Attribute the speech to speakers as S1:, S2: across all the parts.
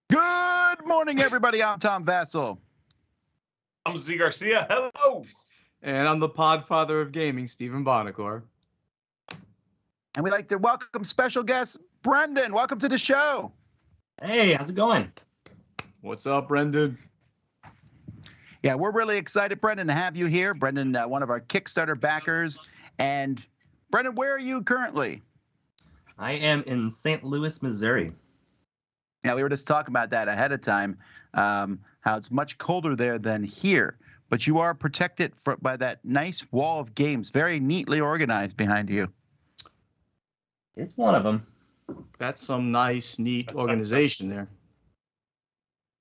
S1: Good morning, everybody. I'm Tom Vassell.
S2: I'm Z Garcia. Hello.
S3: And I'm the podfather of gaming, Stephen Bonacor.
S1: And we'd like to welcome special guest, Brendan. Welcome to the show.
S4: Hey, how's it going?
S3: What's up, Brendan?
S1: Yeah, we're really excited, Brendan, to have you here. Brendan, one of our Kickstarter backers. And Brendan, where are you currently?
S4: I am in St. Louis, Missouri.
S1: Yeah, we were just talking about that ahead of time, how it's much colder there than here. But you are protected by that nice wall of games, very neatly organized behind you.
S4: It's one of them.
S3: That's some nice, neat organization there.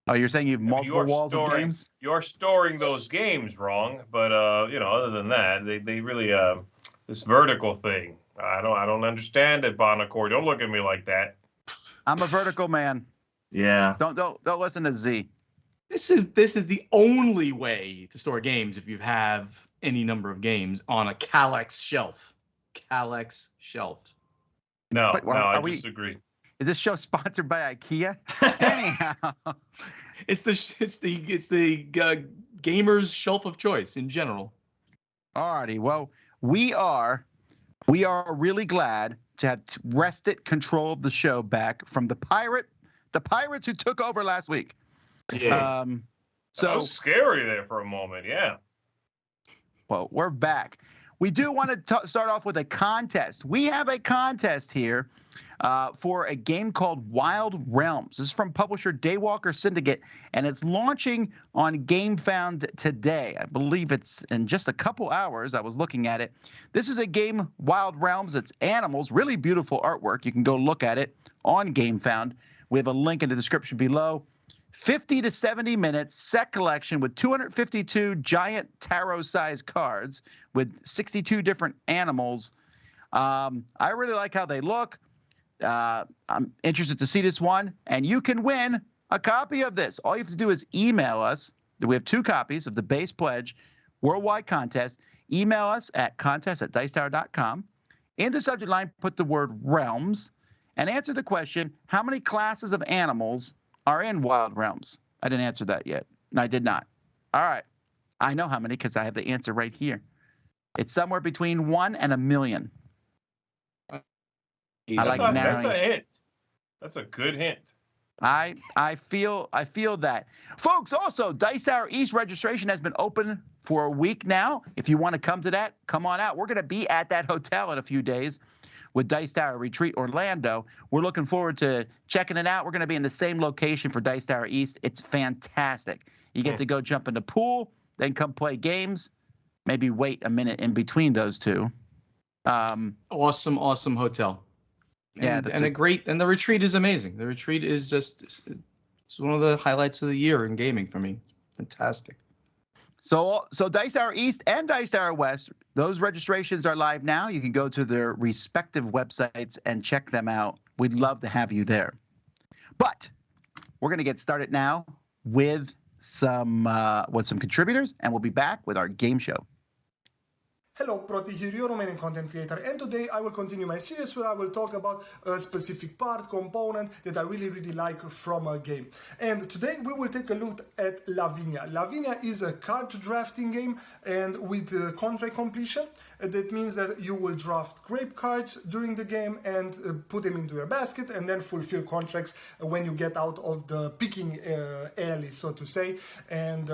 S1: Oh, you're saying you have multiple walls of games?
S2: You're storing those games wrong, but other than that, they really this vertical thing. I don't understand it, Bonacor. Don't look at me like that.
S1: I'm a vertical man.
S4: Yeah.
S1: Don't listen to Z.
S3: This is the only way to store games if you have any number of games on a Kallax shelf. Kallax shelf.
S2: No,
S1: But,
S2: I disagree.
S1: Is this show sponsored by IKEA? Anyhow,
S3: It's the gamer's shelf of choice in general.
S1: alrighty. Well, we are really glad to have wrested control of the show back from the pirates who took over last week.
S3: Yeah.
S2: That
S1: So,
S2: was scary there for a moment. Yeah.
S1: well, we're back. We do want to start off with a contest. We have a contest here for a game called Wild Realms. This is from publisher Daywalker Syndicate, and it's launching on GameFound today. I believe it's in just a couple hours. I was looking at it. This is a game, Wild Realms. It's animals, really beautiful artwork. You can go look at it on GameFound. We have a link in the description below. 50 to 70 minutes, set collection with 252 giant tarot-sized cards with 62 different animals. I really like how they look. I'm interested to see this one, and you can win a copy of this. All you have to do is email us. We have 2 copies of the base pledge worldwide contest. Email us at contest@dicetower.com. In the subject line, put the word realms and answer the question, how many classes of animals are in Wild Realms? I didn't answer that yet. No, I did not. All right. I know how many because I have the answer right here. It's somewhere between 1 and 1 million. I like narrowing.
S2: That's a hint. That's a good hint.
S1: I feel that. Folks, also, Dice Tower East registration has been open for a week now. If you want to come to that, come on out. We're going to be at that hotel in a few days with Dice Tower Retreat Orlando. We're looking forward to checking it out. We're going to be in the same location for Dice Tower East. It's fantastic. You get to go jump in the pool, then come play games, maybe wait a minute in between those two.
S3: Awesome hotel.
S1: Yeah,
S3: And the retreat is amazing. The retreat is it's one of the highlights of the year in gaming for me. Fantastic.
S1: So Dice Tower East and Dice Tower West, those registrations are live now. You can go to their respective websites and check them out. We'd love to have you there. But we're going to get started now with some contributors, and we'll be back with our game show.
S5: Hello, Proti here, your Romanian content creator, and today I will continue my series where I will talk about a specific part, component that I really like from a game. And today we will take a look at Lavinia. Lavinia is a card drafting game and with contract completion. That means that you will draft grape cards during the game and put them into your basket and then fulfill contracts when you get out of the picking alley, so to say, and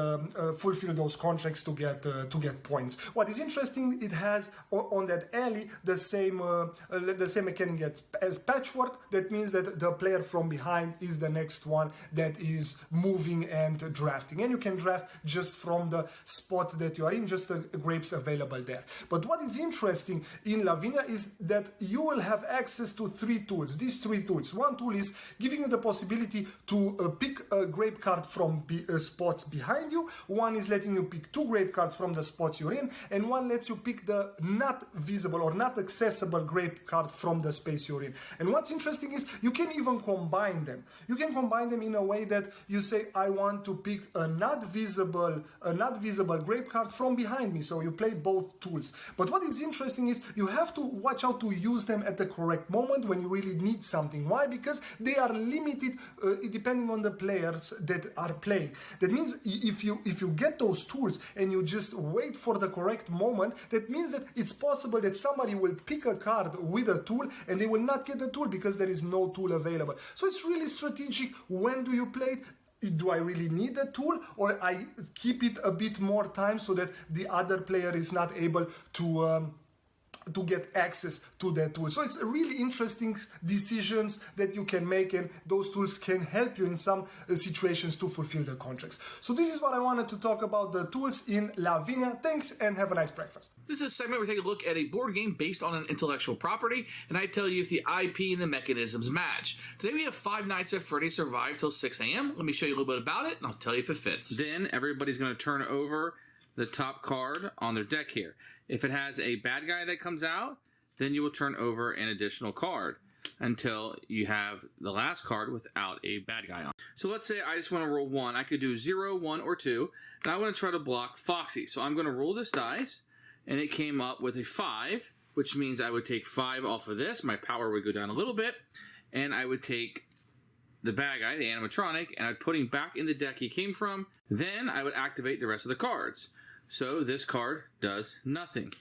S5: fulfill those contracts to get points. What is interesting interesting, it has on that alley the same mechanic as patchwork. That means that the player from behind is the next one that is moving and drafting, and you can draft just from the spot that you are in, just the grapes available there. But what is interesting in Lavinia is that you will have access to 3 tools. These 3 tools. One tool is giving you the possibility to pick a grape card from spots behind you. One is letting you pick 2 grape cards from the spots you're in, and one lets you pick the not visible or not accessible grape card from the space you're in. And what's interesting is you can even combine them. You can combine them in a way that you say, I want to pick a not visible grape card from behind me. So you play both tools. But what is interesting is you have to watch out to use them at the correct moment when you really need something. Why? Because they are limited depending on the players that are playing. That means if you get those tools and you just wait for the correct moment, that means that it's possible that somebody will pick a card with a tool and they will not get the tool because there is no tool available. So it's really strategic. When do you play it? Do I really need a tool, or I keep it a bit more time so that the other player is not able to get access to that tool? So it's really interesting decisions that you can make, and those tools can help you in some situations to fulfill the contracts. So this is what I wanted to talk about, the tools in Lavinia. Thanks, and have a nice breakfast.
S6: This is a segment where we take a look at a board game based on an intellectual property, and I tell you if the IP and the mechanisms match. Today we have Five Nights at Freddy's Survive till 6 a.m. Let me show you a little bit about it, and I'll tell you if it fits. Then everybody's going to turn over the top card on their deck here. If it has a bad guy that comes out, then you will turn over an additional card until you have the last card without a bad guy on. So let's say I just want to roll 1. I could do 0, 1, or 2, and I want to try to block Foxy. So I'm going to roll this dice, and it came up with a 5, which means I would take 5 off of this. My power would go down a little bit, and I would take the bad guy, the animatronic, and I'd put him back in the deck he came from. Then I would activate the rest of the cards. So this card does nothing.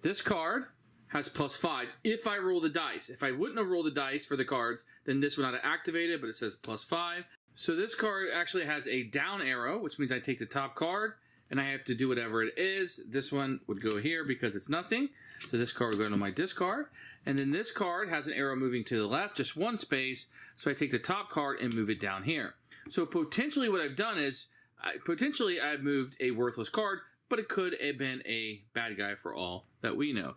S6: This card has +5 if I roll the dice. If I wouldn't have rolled the dice for the cards, then this would not have activated, but it says +5. So this card actually has a down arrow, which means I take the top card, and I have to do whatever it is. This one would go here because it's nothing. So this card would go into my discard. And then this card has an arrow moving to the left, just 1 space. So I take the top card and move it down here. So potentially what I've done is, I've moved a worthless card, but it could have been a bad guy for all that we know.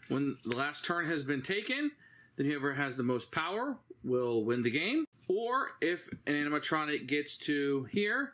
S6: When the last turn has been taken, then whoever has the most power will win the game. Or if an animatronic gets to here,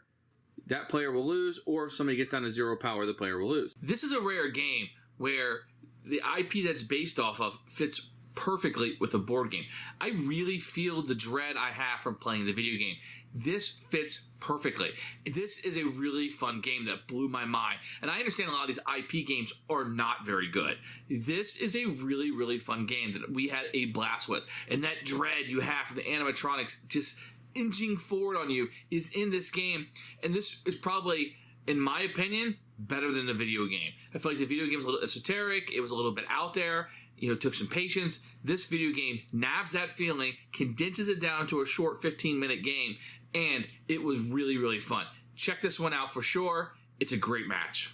S6: that player will lose. Or if somebody gets down to 0 power, the player will lose. This is a rare game where the IP that's based off of fits perfectly with a board game. I really feel the dread I have from playing the video game. This fits perfectly. This is a really fun game that blew my mind. And I understand a lot of these IP games are not very good. This is a really, really fun game that we had a blast with. And that dread you have from the animatronics just inching forward on you is in this game. And this is probably, in my opinion, better than the video game. I feel like the video game was a little esoteric. It was a little bit out there. It took some patience. This video game nabs that feeling, condenses it down to a short 15-minute game, and it was really, really fun. Check this one out for sure. It's a great match.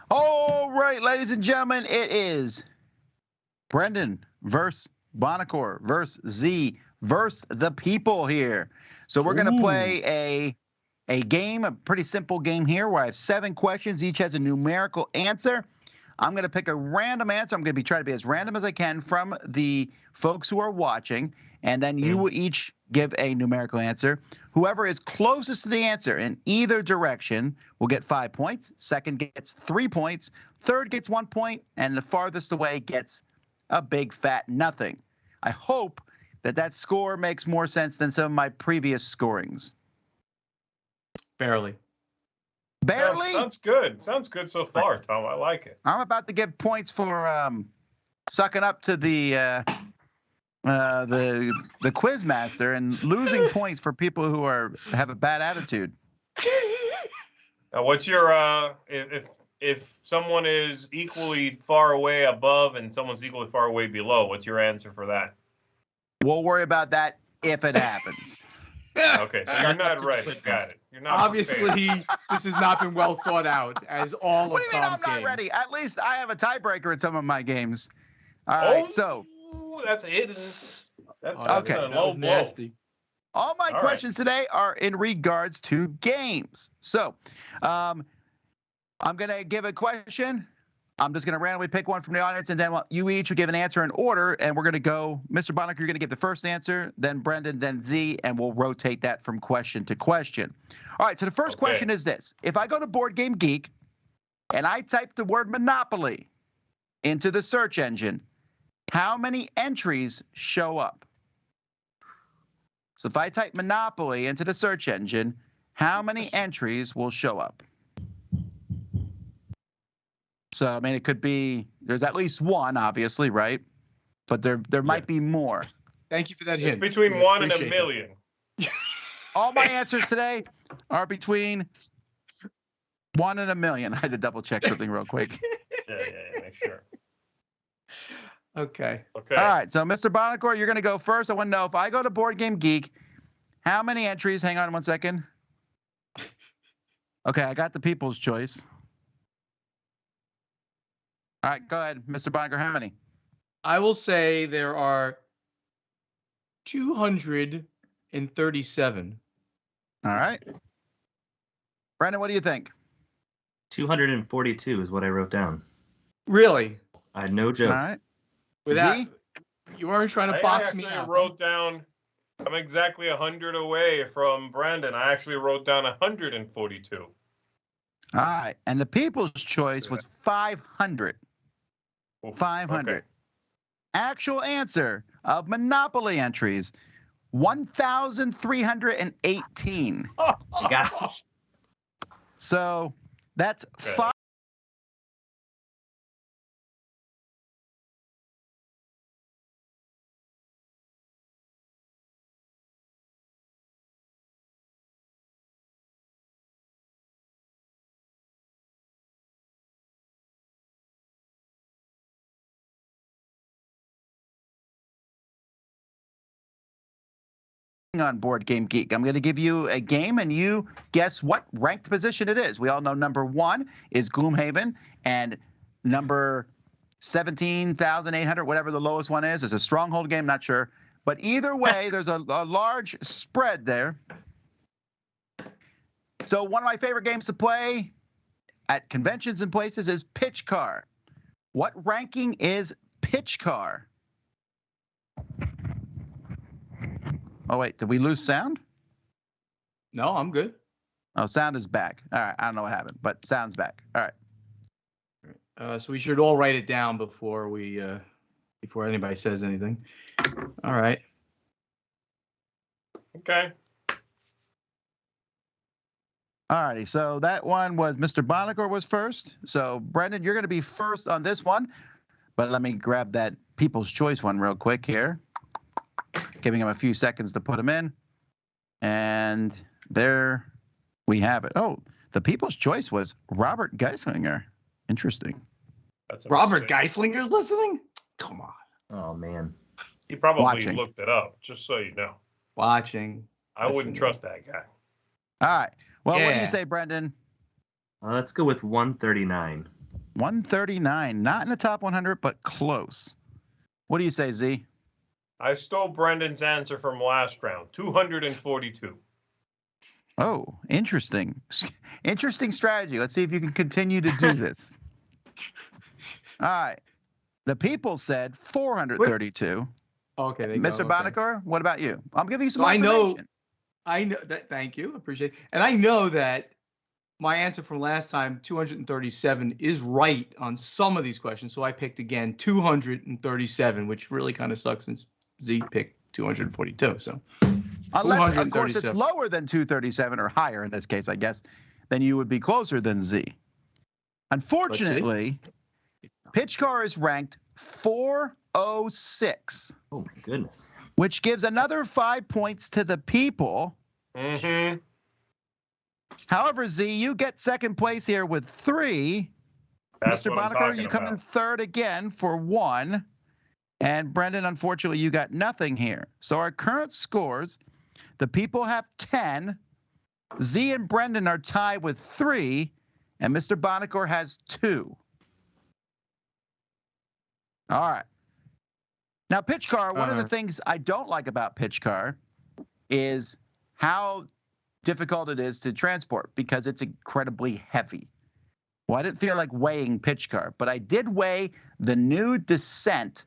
S1: All right, ladies and gentlemen, it is Brendan versus Bonacore versus Z versus the people here. So we're going to play a game, a pretty simple game here where I have 7 questions. Each has a numerical answer. I'm going to pick a random answer. I'm going to try to be as random as I can from the folks who are watching, and then you will each give a numerical answer. Whoever is closest to the answer in either direction will get 5 points. Second gets 3 points. Third gets 1 point, and the farthest away gets a big fat nothing. I hope that score makes more sense than some of my previous scorings.
S3: Barely.
S1: Barely?
S2: Sounds good. Sounds good so far, Tom. I like it.
S1: I'm about to give points for sucking up to the quiz master and losing points for people who have a bad attitude.
S2: Now, what's your if someone is equally far away above and someone's equally far away below, what's your answer for that?
S1: We'll worry about that if it happens.
S2: Okay, so you're not ready. Got it. You're not
S3: Obviously, this has not been well thought out, as all
S1: What
S3: of
S1: do you mean I'm
S3: Tom's
S1: not
S3: games.
S1: ready? At least I have a tiebreaker in some of my games. All right, so
S2: that's hidden. That's
S1: Okay.
S2: a
S3: That
S2: low
S3: was
S2: blow.
S3: nasty.
S1: all my
S2: All
S1: questions today are in regards to games. So I'm going to give a question. I'm just going to randomly pick one from the audience, and then you each will give an answer in order, and we're going to go. Mr. Bonnick, you're going to give the first answer, then Brendan, then Z, and we'll rotate that from question to question. All right, so the first question is this. If I go to Board Game Geek and I type the word Monopoly into the search engine, how many entries show up? So if I type Monopoly into the search engine, how many entries will show up? So, I mean, it could be, there's at least one, obviously, right? But there might be more.
S3: Thank you for that
S2: It's
S3: hint.
S2: between
S3: We
S2: 1 and a
S3: appreciate
S2: million.
S1: All my answers today are between 1 and a million. I had to double check something real quick.
S2: Yeah, make sure.
S3: that. Okay.
S2: Okay.
S1: All right, so Mr. Bonacor, you're going to go first. I want to know if I go to Board Game Geek, how many entries? Hang on one second. Okay, I got the people's choice. All right, go ahead, Mr. Bonacor, how many?
S3: I will say there are 237.
S1: All right. Brandon, what do you think?
S4: 242 is what I wrote down.
S3: Really?
S4: I had no
S1: All
S4: joke.
S1: right.
S3: Without
S1: Z?
S3: you weren't trying to
S2: I
S3: box me
S2: actually
S3: out.
S2: wrote down, I'm exactly 100 away from Brandon. I actually wrote down 142.
S1: All right, and the people's choice was 500.
S2: Oof,
S1: 500.
S2: okay.
S1: Actual answer of Monopoly entries, 1,318.
S4: Gosh.
S1: So that's
S2: Okay.
S1: 5. On Board Game Geek. I'm going to give you a game and you guess what ranked position it is. We all know number 1 is Gloomhaven and number 17,800, whatever the lowest one is a Stronghold game, not sure. But either way, there's a large spread there. So one of my favorite games to play at conventions and places is Pitch Car. What ranking is Pitch Car? Oh, wait, did we lose sound?
S3: No, I'm good.
S1: Oh, sound is back. All right, I don't know what happened, but sound's back. All right.
S3: So we should all write it down before we before anybody says anything. All right.
S2: Okay.
S1: All righty, so that one was Mr. Bonacor was first. So, Brendan, you're going to be first on this one, but let me grab that People's Choice one real quick here. Giving him a few seconds to put them in. And there we have it. Oh, the People's Choice was Robert Geistlinger. Interesting.
S2: That's a
S3: Robert
S2: mistake.
S3: Geistlinger's listening? Come on.
S4: Oh, man.
S2: He probably
S1: Watching.
S2: looked it up, just so you know.
S3: Watching.
S2: I wouldn't
S3: Listening.
S2: trust that guy.
S1: All right. Well, what do you
S3: Yeah.
S1: say, Brendan?
S4: Let's go with 139.
S1: 139. Not in the top 100, but close. What do you say, Z?
S2: I stole Brendan's answer from last round, 242.
S1: Oh, interesting. Interesting strategy. Let's see if you can continue to do this. All right. The people said 432.
S3: Okay. They
S1: Mr.
S3: go, okay.
S1: Bonacor, what about you? I'm giving you some
S3: So I know-
S1: information.
S3: I know that. Thank you. Appreciate it. And I know that my answer from last time, 237, is right on some of these questions. So I picked again 237, which really kind of sucks since Z picked 242. So
S1: Unless, of course, it's
S3: 237.
S1: lower than 237 or higher in this case, I guess, then you would be closer than Z. Unfortunately,
S3: it's not.
S1: Pitch Car is ranked 406,
S4: Oh, my goodness.
S1: which gives another 5 points to the people.
S2: Mm-hmm.
S1: However, Z, you get second place here with 3.
S2: That's
S1: Mr.
S2: what I'm
S1: Bonacor,
S2: talking
S1: you come in
S2: about.
S1: third again for 1. And Brendan, unfortunately, you got nothing here. So our current scores, the people have 10. Z and Brendan are tied with 3, and Mr. Bonacor has 2. All right. Now, Pitch Car, one of the things I don't like about Pitch Car is how difficult it is to transport because it's incredibly heavy. Well, I didn't feel like weighing Pitch Car, but I did weigh the new Descent.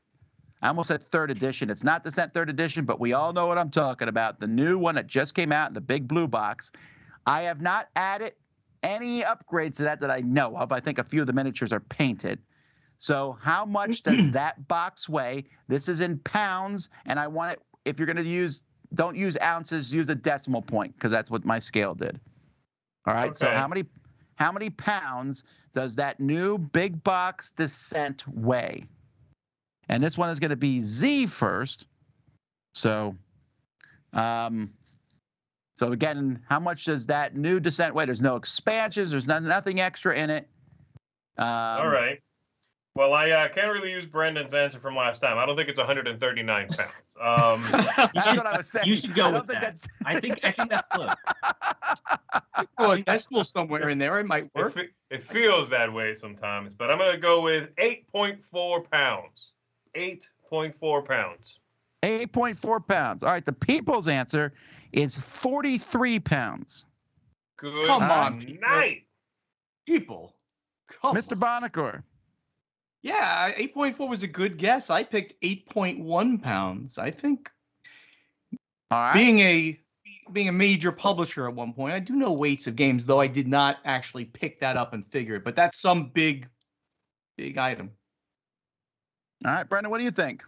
S1: I almost said 3rd edition. It's not Descent 3rd edition, but we all know what I'm talking about. The new one that just came out in the big blue box. I have not added any upgrades to that I know of. I think a few of the miniatures are painted. So how much does that box weigh? This is in pounds, and I want it, if you're going to use, don't use ounces, use a decimal point, because that's what my scale did. All right, so how many pounds does that new big box Descent weigh? And this one is going to be Z first. So, so again, how much does that new Descent weigh? There's no expansions. There's nothing extra in it.
S2: All right. Well, I can't really use Brendan's answer from last time. I don't think it's 139 pounds.
S1: That's what I was saying.
S4: You should go with that. I think that's close.
S3: Oh, a decimal somewhere in there. It might work.
S2: It feels that way sometimes, but I'm going to go with 8.4 pounds. 8.4 pounds.
S1: 8.4 pounds. All right. The people's answer is 43 pounds.
S2: Good
S3: Come on,
S2: night.
S3: People. Come
S1: Mr.
S3: on.
S1: Bonacor.
S3: Yeah, 8.4 was a good guess. I picked 8.1 pounds. I think
S1: All right.
S3: being a major publisher at one point, I do know weights of games, though I did not actually pick that up and figure it. But that's some big item.
S1: All right, Brendan, what do you think?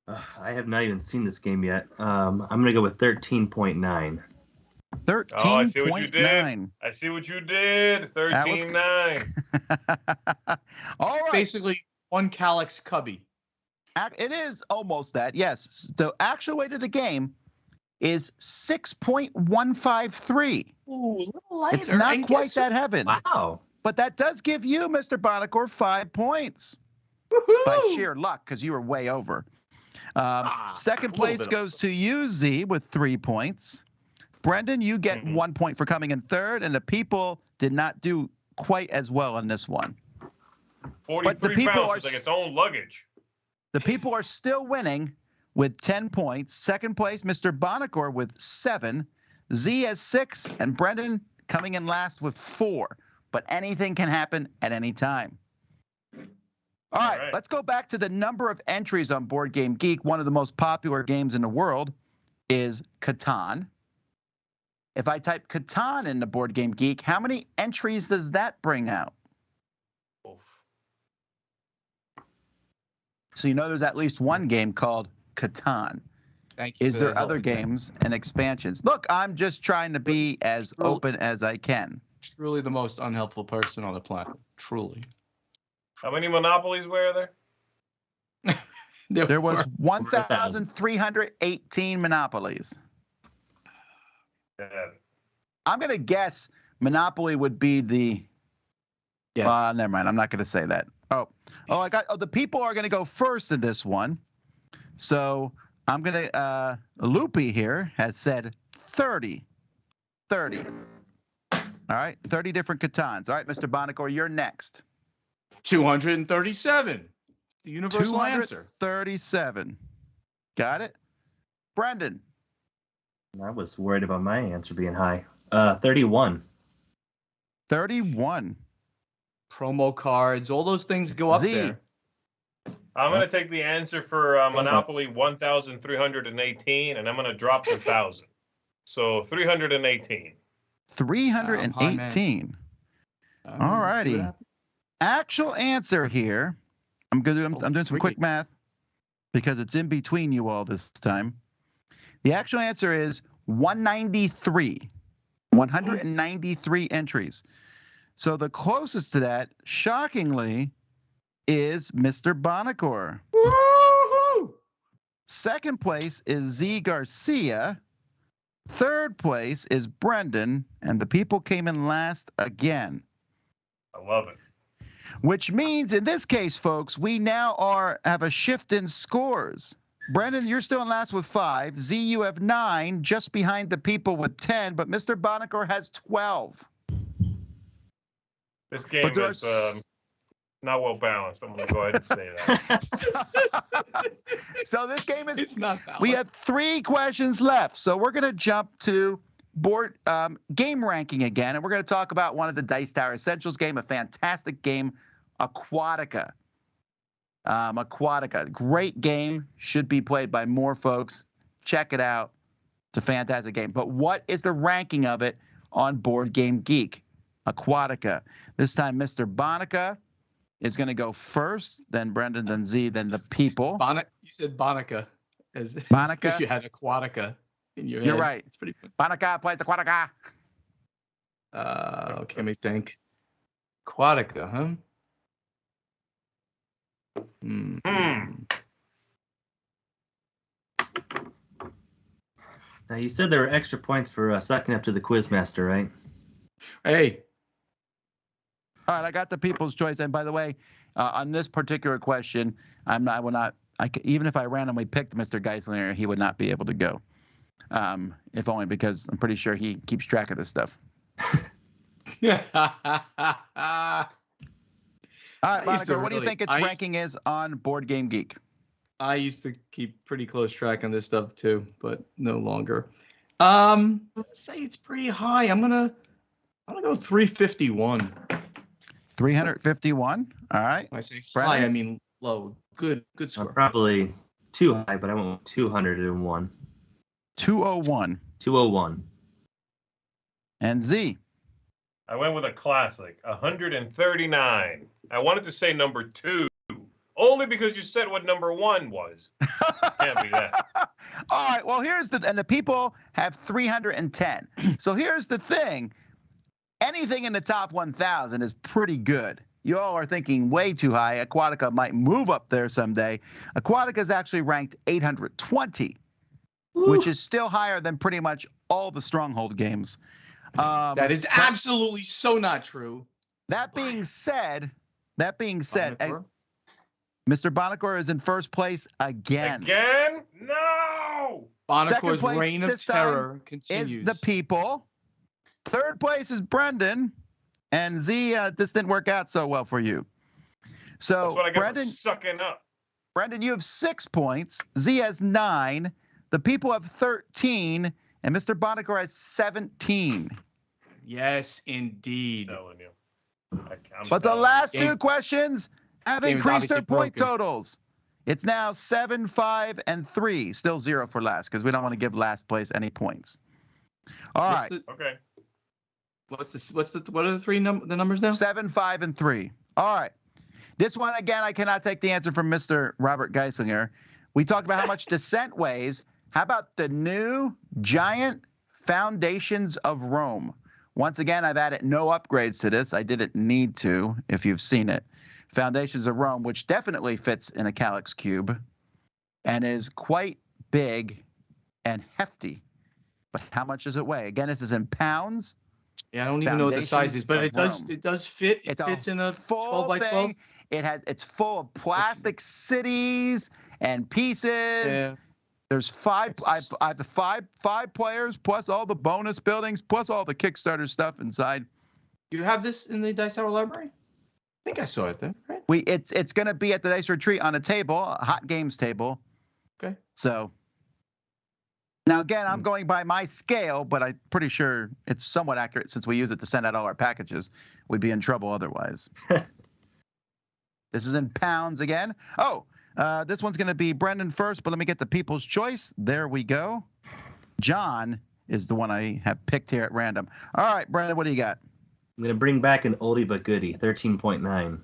S4: I have not even seen this game yet. I'm going to go with 13.9.
S1: 13.9.
S2: Oh, I see what you did. I see what you did. 13.9.
S1: All right.
S3: Basically, one Calyx Cubby.
S1: It is almost that, yes. The actual weight of the game is 6.153.
S3: Ooh, a little lighter.
S1: It's not quite that heavy.
S4: Wow.
S1: But that does give you, Mr. Bonacor, 5 points.
S3: Woohoo!
S1: By sheer luck, because you were way over. Second place goes to you, Z, with 3 points. Brendan, you get 1 point for coming in third, and the people did not do quite as well on this one.
S2: 43 pounds is like its own luggage.
S1: The people are still winning with 10 points. Second place, Mr. Bonacor with 7. Z has 6, and Brendan coming in last with 4. But anything can happen at any time. All right, let's go back to the number of entries on Board Game Geek. One of the most popular games in the world is Catan. If I type Catan into Board Game Geek, how many entries does that bring out? So you know there's at least one game called Catan.
S3: Thank you.
S1: Is there other games and expansions? Look, I'm just trying to be as open as I can.
S3: Truly the most unhelpful person on the planet. Truly.
S2: How many monopolies were there?
S1: There was 1,318 monopolies.
S2: Yeah.
S1: I'm going to guess Monopoly would be the...
S3: Yes.
S1: Never mind. I'm not going to say that. The people are going to go first in this one. So I'm going to... Loopy here has said 30. 30. All right. 30 different Catans. All right, Mr. Bonacor, you're next.
S3: 237. The universal answer.
S1: 237. Got it? Brendan.
S4: I was worried about my answer being high. 31.
S1: 31.
S3: Promo cards, all those things go up there.
S2: I'm going to take the answer for Monopoly 1,318, and I'm going to drop the 1,000. So 318.
S1: 318. All righty. Actual answer here. I'm doing some quick math because it's in between you all this time. The actual answer is 193. 193 entries. So the closest to that, shockingly, is Mr. Bonacor.
S3: Woo-hoo!
S1: Second place is Z Garcia. Third place is Brendan, and the people came in last again.
S2: I love it.
S1: which means in this case, folks, we now have a shift in scores. Brendan, you're still in last with 5. Z, you have 9, just behind the people with 10, but Mr. Bonacore has 12.
S2: This game is not well balanced. I'm going to go ahead and say that.
S1: So this game is.
S3: It's not balanced.
S1: We have 3 questions left, so we're going to jump to board game ranking again, and we're going to talk about one of the Dice Tower Essentials game, a fantastic game, Aquatica. Aquatica, great game, should be played by more folks. Check it out. It's a fantastic game. But what is the ranking of it on Board Game Geek? Aquatica. This time, Mr. Bonica is going to go first, then Brendan, then Z, then the people.
S3: You said Bonica.
S1: Bonica?
S3: Because you had Aquatica in your head.
S1: You're right.
S3: It's pretty fun.
S1: Bonica plays Aquatica.
S3: Okay, let me think. Aquatica, huh?
S4: Now, you said there were extra points for sucking up to the Quizmaster, right?
S3: Hey.
S1: All right, I got the people's choice. And by the way, on this particular question, even if I randomly picked Mr. Geistlinger, he would not be able to go. If only because I'm pretty sure he keeps track of this stuff. All right, Monica, what do you think its ranking is on Board Game Geek?
S3: I used to keep pretty close track on this stuff too, but no longer. Let's say it's pretty high. I'm gonna go 351.
S1: 351. All right.
S3: When I say
S1: Brendan?
S3: high, I mean low. Good score.
S4: Probably too high, but I went with 201.
S1: 201.
S4: 201.
S1: And Z.
S2: I went with a classic, 139. I wanted to say number 2, only because you said what number 1 was. Can't be that.
S1: All right. Well, and the people have 310. So here's the thing. Anything in the top 1,000 is pretty good. You all are thinking way too high. Aquatica might move up there someday. Aquatica is actually ranked 820, which is still higher than pretty much all the Stronghold games.
S3: That is absolutely so not true.
S1: That being said,
S3: Bonacore?
S1: Mr. Bonacore is in first place again.
S2: Again? No!
S3: Bonacore's
S1: place
S3: reign of
S1: this time
S3: terror continues.
S1: Is the people. Third place is Brendan. And Z, this didn't work out so well for you. So
S2: That's what I got
S1: Brendan,
S2: for sucking up.
S1: Brendan, you have 6 points. Z has 9. The people have 13. And Mr. Bonacore has 17.
S3: Yes, indeed.
S2: Telling you.
S1: But the last 2 questions have
S3: Game is
S1: increased their
S3: obviously
S1: point
S3: broken.
S1: totals. It's now 7, 5, and 3. Still 0 for last because we don't want to give last place any points. All right.
S2: Okay.
S3: What are the three the numbers now?
S1: 7, 5, and 3. All right. This one, again, I cannot take the answer from Mr. Robert Geistlinger. We talked about how much Descent weighs. How about the new giant Foundations of Rome? Once again, I've added no upgrades to this. I didn't need to, if you've seen it. Foundations of Rome, which definitely fits in a Calyx cube and is quite big and hefty. But how much does it weigh? Again, this is in pounds.
S3: Yeah, I don't even know what the size is, but it does fit. It fits in a 12 by 12.
S1: It's full of plastic cities and pieces.
S3: Yeah.
S1: There's 5. I have the 5 players plus all the bonus buildings plus all the Kickstarter stuff inside.
S3: You have this in the Dice Tower library? I think I saw it there, right?
S1: It's going to be at the Dice Retreat on a table, a hot games table.
S3: Okay.
S1: So now again, I'm going by my scale, but I'm pretty sure it's somewhat accurate since we use it to send out all our packages. We'd be in trouble otherwise. This is in pounds again. Oh, this one's going to be Brendan first, but let me get the people's choice. There we go. John is the one I have picked here at random. All right, Brendan, what do you got?
S4: I'm going to bring back an oldie but goodie, 13.9.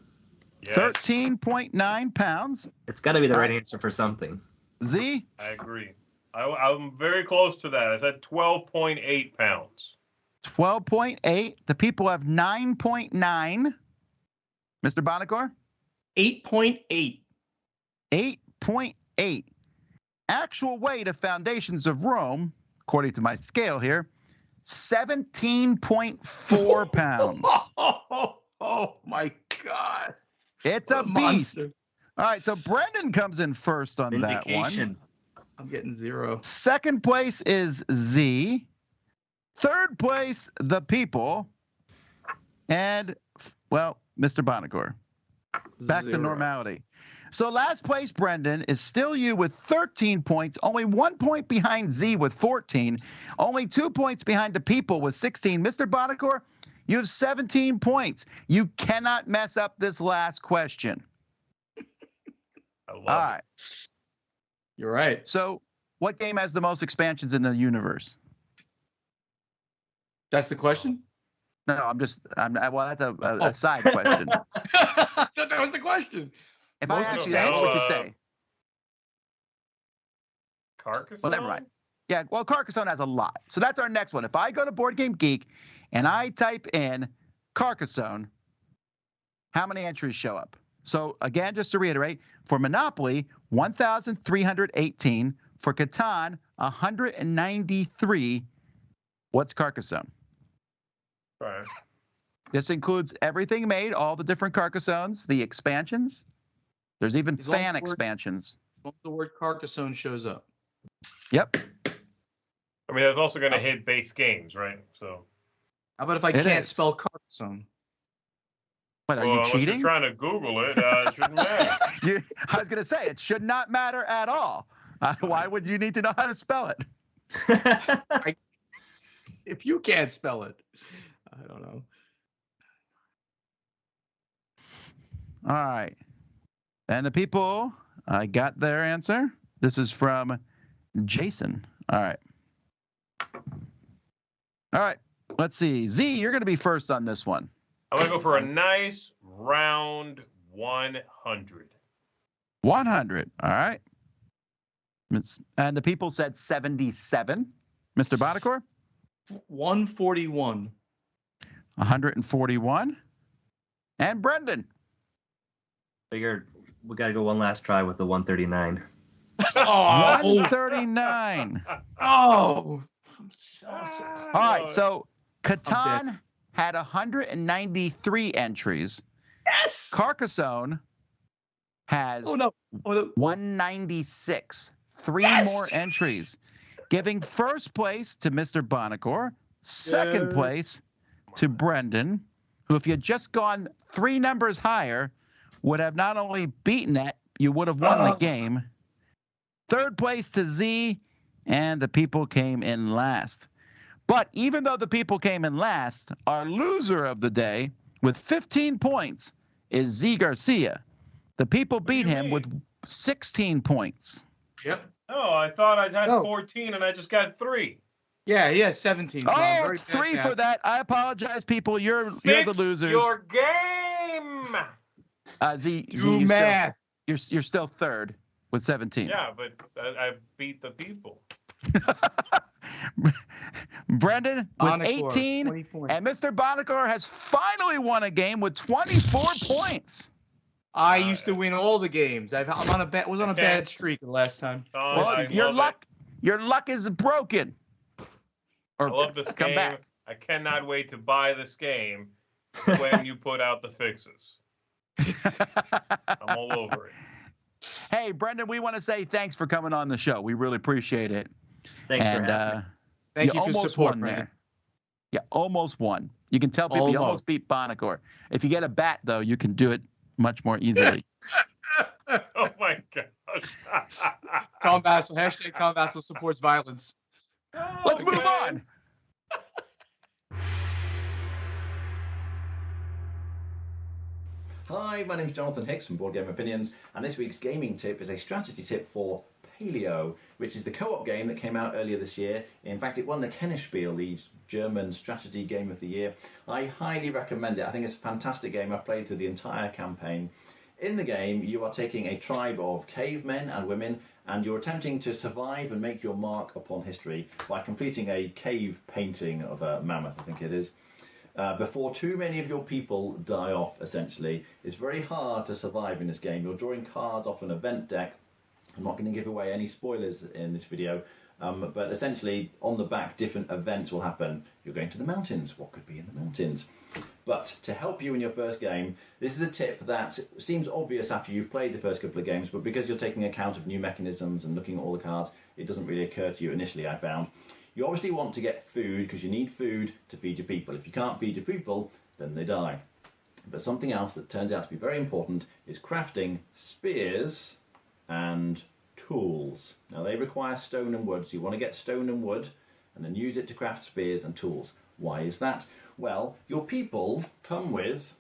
S2: Yes.
S1: 13.9 pounds.
S4: It's got to be the right answer for something.
S1: Z?
S2: I agree. I'm very close to that. I said 12.8 pounds.
S1: 12.8. The people have 9.9. Mr. Bonacore?
S3: 8.8.
S1: 8.8. Actual weight of Foundations of Rome, according to my scale here, 17.4 pounds.
S3: Oh my God.
S1: It's
S3: What
S1: a beast.
S3: monster.
S1: All right, so Brendan comes in first on that one.
S3: I'm getting 0.
S1: Second place is Z. Third place, the people. And, well, Mr. Bonacor. Back to
S3: 0.
S1: normality. So last place, Brendan, is still you with 13 points, only 1 point behind Z with 14, only 2 points behind the people with 16. Mr. Bonacor, you have 17 points. You cannot mess up this last question.
S2: I love
S1: All
S2: it.
S1: right.
S3: You're right.
S1: So what game has the most expansions in the universe?
S3: That's the question?
S1: No, well, that's a side question.
S3: I thought that was the question.
S1: If I
S3: Most
S1: ask you
S2: expansions.
S1: that, what would you say?
S2: Carcassonne?
S1: Well, never mind. Yeah, well, Carcassonne has a lot. So that's our next one. If I go to Board Game Geek and I type in Carcassonne, how many entries show up? So again, just to reiterate, for Monopoly, 1,318. For Catan, 193. What's Carcassonne?
S2: Right.
S1: This includes everything made, all the different Carcassones, the expansions. There's even
S3: As long
S1: fan
S3: as the word-
S1: expansions.
S3: The word Carcassonne shows up.
S1: Yep.
S2: I mean, that's also going to hit base games, right? So.
S3: How about if I
S1: It
S3: can't
S1: is.
S3: spell Carcassonne?
S1: But are
S2: Well,
S1: you
S2: unless
S1: cheating?
S2: you're trying to Google it, it shouldn't matter.
S1: I was going to say, it should not matter at all. Why would you need to know how to spell it?
S3: If you can't spell it, I don't know.
S1: All right. And the people got their answer. This is from Jason. All right. All right. Let's see. Z, you're going to be first on this one.
S2: I'm going to go for a nice round 100.
S1: 100. All right. And the people said 77. Mr. Bonacor?
S3: 141.
S1: 141. And Brendan?
S4: Figured we got to go one last try with the 139.
S3: Oh,
S1: 139.
S3: oh.
S1: All right. So Catan had 193 entries.
S3: Yes.
S1: Carcassonne has
S3: Oh, no.
S1: 196. Three
S3: Yes!
S1: more entries, giving first place to Mr. Bonacor, second place to Brendan, who, if you had just gone 3 numbers higher, would have not only beaten it, you would have won the game. Third place to Z, and the people came in last. But even though the people came in last, our loser of the day with 15 points is Z Garcia. The people beat him with 16 points.
S3: Yep.
S2: Oh, I thought I had
S3: Oh.
S2: 14 and I just got 3.
S3: Yeah, he has 17. John.
S1: Oh,
S3: Very
S1: it's
S3: bad
S1: 3
S3: math.
S1: for that. I apologize, people. You're the
S2: Fix
S1: losers.
S2: your game.
S1: Z,
S3: Do math.
S1: You're still third with 17.
S2: Yeah, but I beat the people.
S1: Brendan with
S3: Bonacor,
S1: 18,
S3: 24.
S1: and Mr. Bonacor has finally won a game with 24 points.
S3: I used to win all the games. I'm on a bad. Was on a bad streak the last time.
S2: Oh,
S1: Well,
S2: I
S1: your
S2: love
S1: luck is broken. Or
S2: I love this
S1: come
S2: game.
S1: back.
S2: I cannot wait to buy this game when you put out the fixes. I'm all over it.
S1: Hey, Brendan, we want to say thanks for coming on the show. We really appreciate it.
S4: Thanks for having me.
S3: Thank you for
S1: almost
S3: support,
S1: won
S3: Brandon.
S1: there. Yeah, almost won. You can tell people you almost beat Bonacor. If you get a bat, though, you can do it much more easily.
S2: Oh my gosh.
S3: Tom Bassel. Hashtag Tom Bassel supports violence.
S1: Let's move
S2: Okay.
S1: on.
S7: Hi, my name is Jonathan Hicks from Boardgame Opinions, and this week's gaming tip is a strategy tip for Paleo, which is the co-op game that came out earlier this year. In fact, it won the Kennerspiel, the German strategy game of the year. I highly recommend it. I think it's a fantastic game. I've played through the entire campaign. In the game, you are taking a tribe of cavemen and women, and you're attempting to survive and make your mark upon history by completing a cave painting of a mammoth, I think it is. Before too many of your people die off, essentially. It's very hard to survive in this game. You're drawing cards off an event deck, I'm not going to give away any spoilers in this video, but essentially on the back different events will happen. You're going to the mountains. What could be in the mountains? But to help you in your first game, this is a tip that seems obvious after you've played the first couple of games, but because you're taking account of new mechanisms and looking at all the cards, it doesn't really occur to you initially, I found. You obviously want to get food because you need food to feed your people. If you can't feed your people, then they die. But something else that turns out to be very important is crafting spears and tools. Now they require stone and wood, so you want to get stone and wood and then use it to craft spears and tools. Why is that? Well, your people come with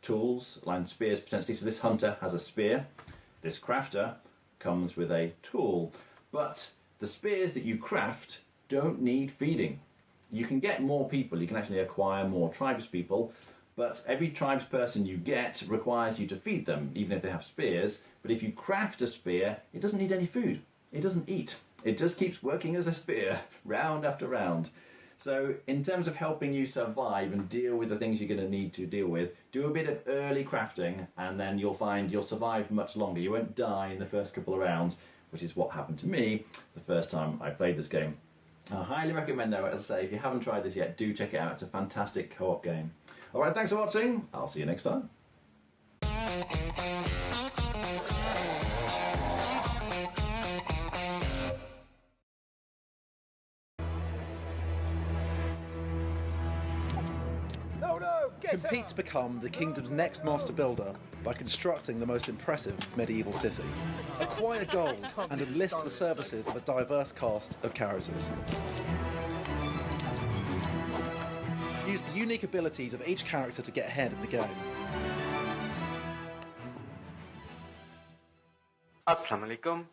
S7: tools and spears potentially. So this hunter has a spear, this crafter comes with a tool, but the spears that you craft don't need feeding. You can get more people, you can actually acquire more tribespeople, but every tribesperson you get requires you to feed them, even if they have spears. But if you craft a spear, it doesn't need any food. It doesn't eat. It just keeps working as a spear, round after round. So in terms of helping you survive and deal with the things you're going to need to deal with, do a bit of early crafting and then you'll find you'll survive much longer. You won't die in the first couple of rounds, which is what happened to me the first time I played this game. I highly recommend though, as I say, if you haven't tried this yet, do check it out. It's a fantastic co-op game. Alright, thanks for watching. I'll see you next time.
S8: Compete to become the kingdom's next master builder by constructing the most impressive medieval city. Acquire gold and enlist the services of a diverse cast of characters. Use the unique abilities of each character to get ahead in the game.
S9: Assalamu alaikum.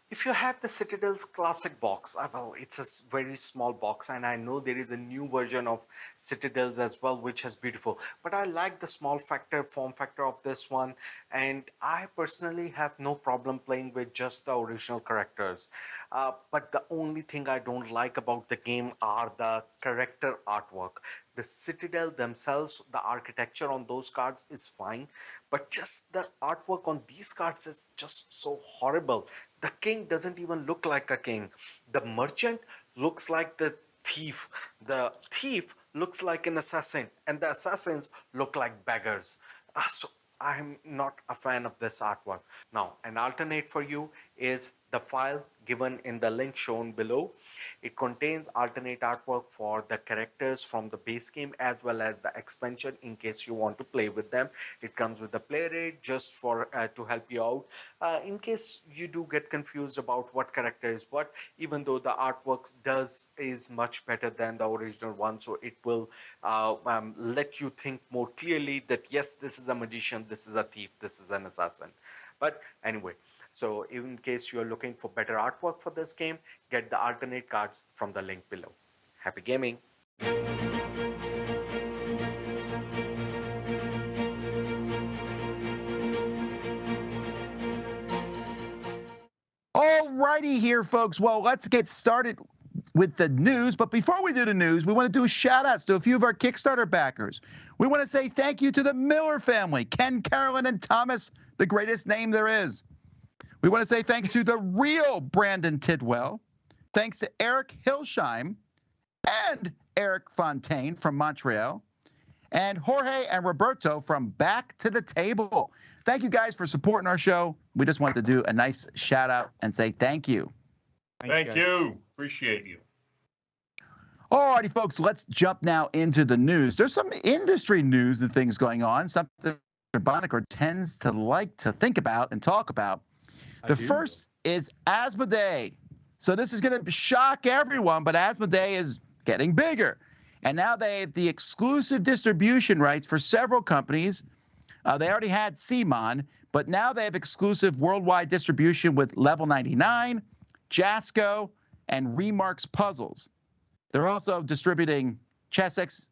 S9: If you have the Citadel's classic box, well, it's a very small box, and I know there is a new version of Citadel's as well, which is beautiful. But I like the small form factor of this one, and I personally have no problem playing with just the original characters. But the only thing I don't like about the game are the character artwork. The Citadel themselves, the architecture on those cards is fine, but just the artwork on these cards is just so horrible. The king doesn't even look like a king. The merchant looks like the thief. The thief looks like an assassin, and the assassins look like beggars. So I'm not a fan of this artwork. Now, an alternate for you is the file given in the link shown below. It contains alternate artwork for the characters from the base game as well as the expansion in case you want to play with them. It comes with the play rate just for to help you out in case you do get confused about what character is what, even though the artwork is much better than the original one, so it will let you think more clearly that yes, this is a magician, this is a thief, this is an assassin. But anyway, so in case you're looking for better artwork for this game, get the alternate cards from the link below. Happy gaming!
S1: Alrighty here, folks. Well, let's get started with the news. But before we do the news, we want to do shout-outs to a few of our Kickstarter backers. We want to say thank you to the Miller family, Ken, Carolyn, and Thomas, the greatest name there is. We want to say thanks to the real Brandon Tidwell. Thanks to Eric Hilsheim and Eric Fontaine from Montreal. And Jorge and Roberto from Back to the Table. Thank you guys for supporting our show. We just wanted to do a nice shout out and say thank you.
S2: Thank you. Appreciate you.
S1: Alrighty, folks, let's jump now into the news. There's some industry news and things going on, something Bonacore tends to like to think about and talk about. The first is Asmodee. So this is going to shock everyone, but Asmodee is getting bigger. And now they have the exclusive distribution rights for several companies. They already had CMON, but now they have exclusive worldwide distribution with Level 99, Jasco, and Remarks Puzzles. They're also distributing ChessX,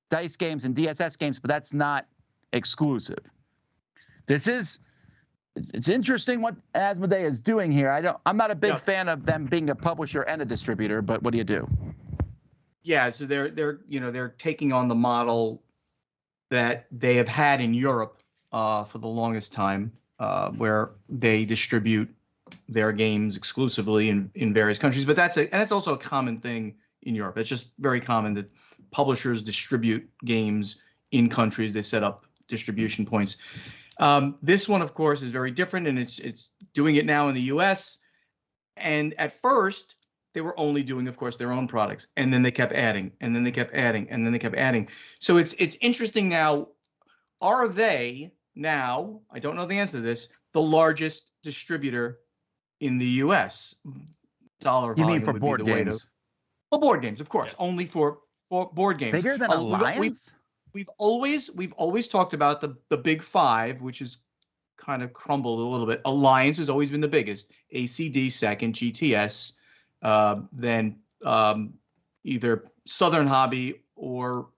S1: dice games, and DSS games, but that's not exclusive. It's interesting what Asmodee is doing here. I'm not a big fan of them being a publisher and a distributor, but what do you do?
S3: Yeah, so they're taking on the model that they have had in Europe for the longest time, where they distribute their games exclusively in various countries. But that's also a common thing in Europe. It's just very common that publishers distribute games in countries. They set up distribution points. This one, of course, is very different, and it's doing it now in the U.S. And at first, they were only doing, of course, their own products, and then they kept adding, and then they kept adding, and then they kept adding. So it's interesting now. Are they now? I don't know the answer to this. The largest distributor in the U.S. Dollar
S1: You
S3: volume
S1: mean for
S3: would
S1: board
S3: be the way
S1: games?
S3: Well, board games, of course, only for board games.
S1: Bigger than Alliance?
S3: We've always talked about the big five, which is kind of crumbled a little bit. Alliance has always been the biggest. ACD second, GTS, then either Southern Hobby or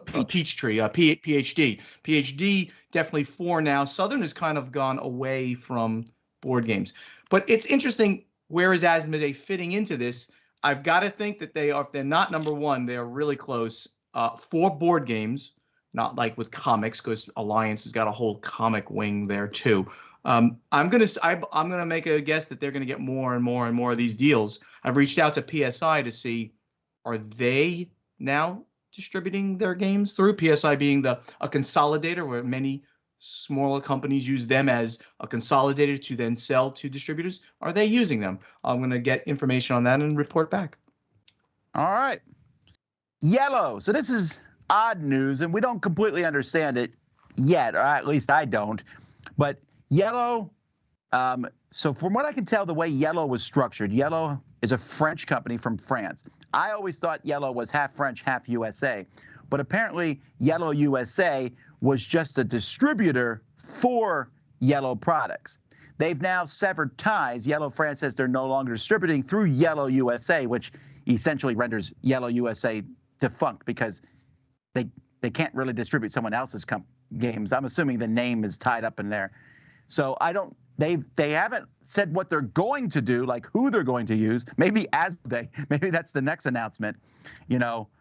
S3: Peachtree, PhD. PhD definitely 4 now. Southern has kind of gone away from board games. But it's interesting, where is Asmodee fitting into this? I've got to think that if they're not number one, they're really close. For board games, not like with comics, because Alliance has got a whole comic wing there too. I'm gonna make a guess that they're gonna get more and more and more of these deals. I've reached out to PSI to see, are they now distributing their games through PSI being a consolidator, where many smaller companies use them as a consolidator to then sell to distributors. Are they using them? I'm going to get information on that and report back.
S1: All right. Yellow. So this is odd news, and we don't completely understand it yet, or at least I don't. But Yellow, so from what I can tell, the way Yellow was structured, Yellow is a French company from France. I always thought Yellow was half French, half USA. But apparently Yellow USA was just a distributor for Yellow products. They've now severed ties. Yellow France says they're no longer distributing through Yellow USA, which essentially renders Yellow USA defunct because they can't really distribute someone else's games. I'm assuming the name is tied up in there. So they haven't said what they're going to do, like who they're going to use. Maybe Asmodee. Maybe that's the next announcement,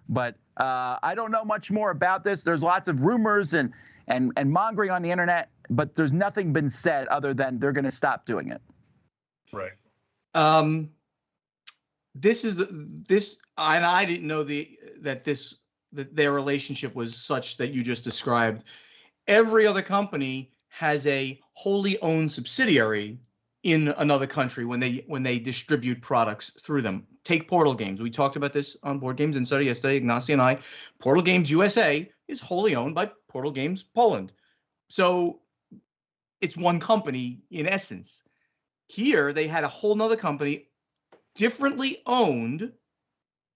S1: But I don't know much more about this. There's lots of rumors and mongering on the internet, but there's nothing been said other than they're going to stop doing it.
S2: Right.
S3: I didn't know that their relationship was such that you just described. Every other company has a wholly owned subsidiary in another country when they distribute products through them. Take Portal Games. We talked about this on Board Games Insider yesterday, Ignacy and I. Portal Games USA is wholly owned by Portal Games Poland. So it's one company in essence. Here they had a whole nother company, differently owned,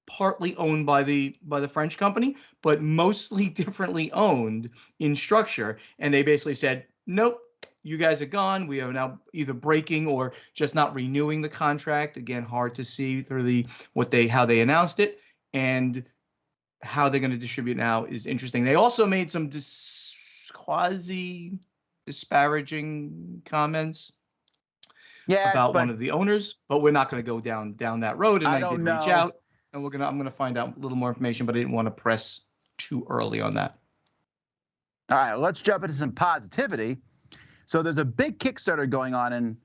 S3: partly owned by the French company, but mostly differently owned in structure. And they basically said, nope, you guys are gone. We are now either breaking or just not renewing the contract. Again, hard to see through how they announced it, and how they're going to distribute now is interesting. They also made some quasi disparaging comments about one of the owners, but we're not going to go down that road. And I did reach out, and I'm gonna find out a little more information, but I didn't want to press too early on that.
S1: All right, let's jump into some positivity. So there's a big Kickstarter going on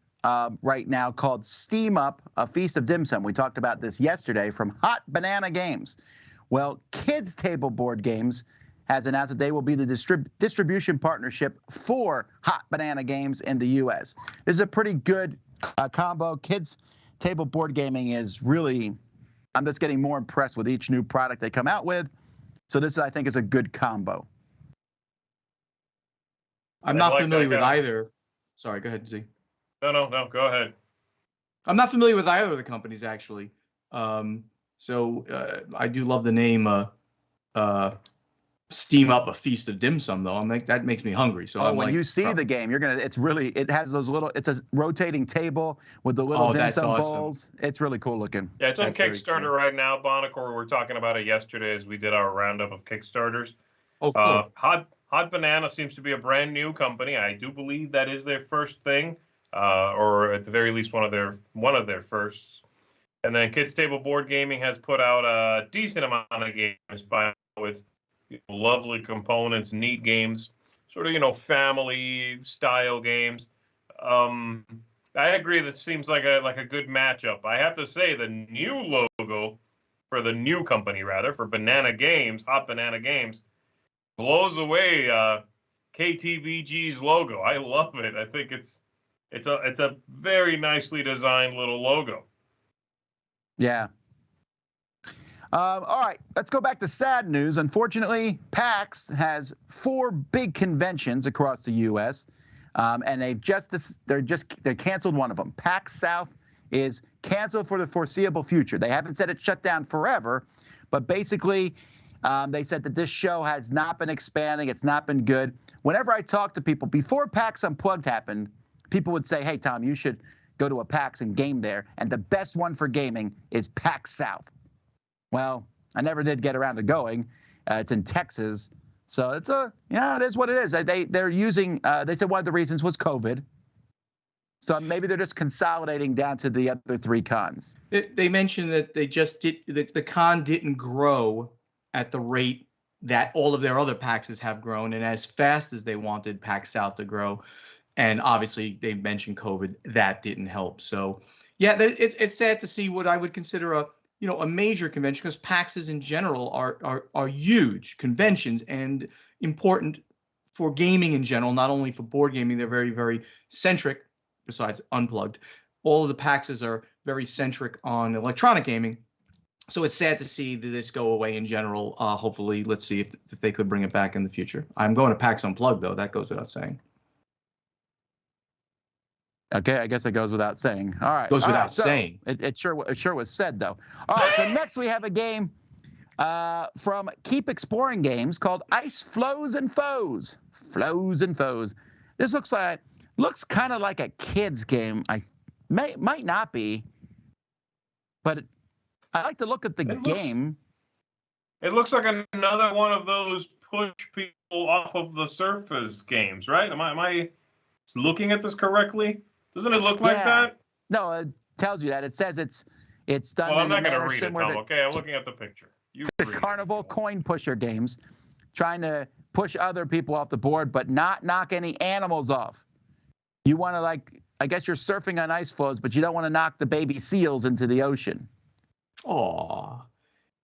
S1: right now called Steam Up, A Feast of Dim Sum. We talked about this yesterday from Hot Banana Games. Well, Kids Table Board Games has announced that they will be the distribution partnership for Hot Banana Games in the U.S. This is a pretty good combo. Kids Table Board Gaming is really, I'm just getting more impressed with each new product they come out with. So this, I think, is a good combo.
S3: I'm not familiar with either. Sorry, go ahead, Z.
S2: No, go ahead.
S3: I'm not familiar with either of the companies, actually. So I do love the name Steam Up, A Feast of Dim Sum, though. That makes me hungry. So
S1: when you see the game, it has those little, it's a rotating table with the little dim sum bowls. It's really cool looking.
S2: Yeah, it's on Kickstarter right now, Bonacore. We were talking about it yesterday as we did our roundup of Kickstarters.
S3: Oh, cool.
S2: Hot Banana seems to be a brand new company. I do believe that is their first thing, or at the very least one of their firsts. And then Kids Table Board Gaming has put out a decent amount of games with lovely components, neat games, sort of family style games. I I agree. This seems like a good matchup. I have to say the new logo for the new company, rather, for Banana Games, Hot Banana Games, blows away KTVG's logo. I love it. I think it's a very nicely designed little logo.
S1: Yeah. All right, let's go back to sad news. Unfortunately, PAX has 4 big conventions across the U.S., and they canceled one of them. PAX South is canceled for the foreseeable future. They haven't said it's shut down forever, but basically, they said that this show has not been expanding. It's not been good. Whenever I talk to people before PAX Unplugged happened, people would say, "Hey, Tom, you should go to a PAX and game there." And the best one for gaming is PAX South. Well, I never did get around to going. It's in Texas. So it is what it is. They're using, they said one of the reasons was COVID. So maybe they're just consolidating down to the other 3 cons.
S3: They mentioned that the con didn't grow at the rate that all of their other PAXs have grown and as fast as they wanted PAX South to grow. And obviously they mentioned COVID. That didn't help. So yeah, it's sad to see what I would consider a major convention, because PAXs in general are huge conventions and important for gaming in general, not only for board gaming. They're very, very centric, besides Unplugged. All of the PAXs are very centric on electronic gaming. So it's sad to see this go away in general. Hopefully, let's see if they could bring it back in the future. I'm going to PAX Unplugged, though. That goes without saying.
S1: Okay, I guess it goes without saying. All right.
S3: Goes without saying.
S1: It sure was said, though. All right, so next we have a game from Keep Exploring Games called Ice Flows and Foes. Flows and Foes. This looks kind of like a kid's game. Might not be, but I like to look at the game.
S2: It looks like another one of those push people off of the surface games, right? Am I looking at this correctly? Doesn't it look like that?
S1: No, it tells you that. It says it's done.
S2: Well, I'm
S1: in
S2: not going to
S1: manner
S2: read it, Tom. Okay, I'm looking at the picture.
S1: The Carnival coin pusher games, trying to push other people off the board, but not knock any animals off. You want to, I guess you're surfing on ice floes, but you don't want to knock the baby seals into the ocean.
S3: Aw.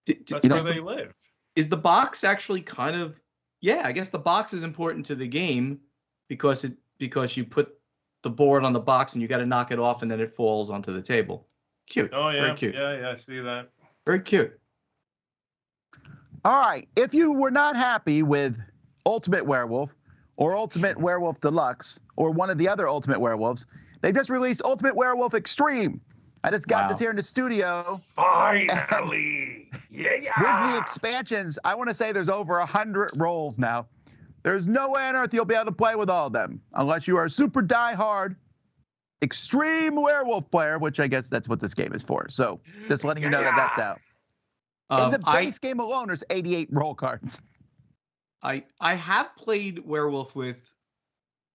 S2: That's where they live.
S3: Is the box actually kind of? Yeah, I guess the box is important to the game because you put the board on the box and you got to knock it off and then it falls onto the table. Cute.
S2: Oh yeah,
S3: very cute.
S2: Yeah, I see that.
S3: Very cute.
S1: All right, if you were not happy with Ultimate Werewolf or Ultimate Werewolf Deluxe or one of the other Ultimate Werewolves, they just released Ultimate Werewolf Extreme. I just got this here in the studio.
S2: Finally! Yeah!
S1: With the expansions, I want to say there's over 100 roles now. There's no way on earth you'll be able to play with all of them unless you are a super die-hard extreme werewolf player, which I guess that's what this game is for. So just letting you know that that's out. In the base game alone, there's 88 role cards.
S3: I have played werewolf with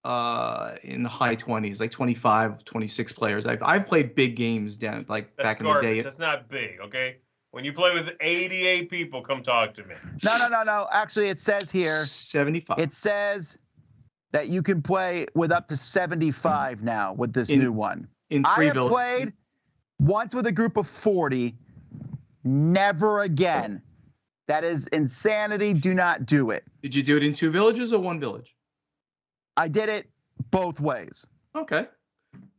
S3: in the high 20s, like 25, 26 players. I've played big games down back in the day.
S2: That's not big, okay? When you play with 88 people, come talk to me.
S1: No. Actually, it says here
S3: 75.
S1: It says that you can play with up to 75 now with this new one. I have played once with a group of 40. Never again. That is insanity. Do not do it.
S3: Did you do it in 2 villages or 1 village?
S1: I did it both ways.
S3: Okay.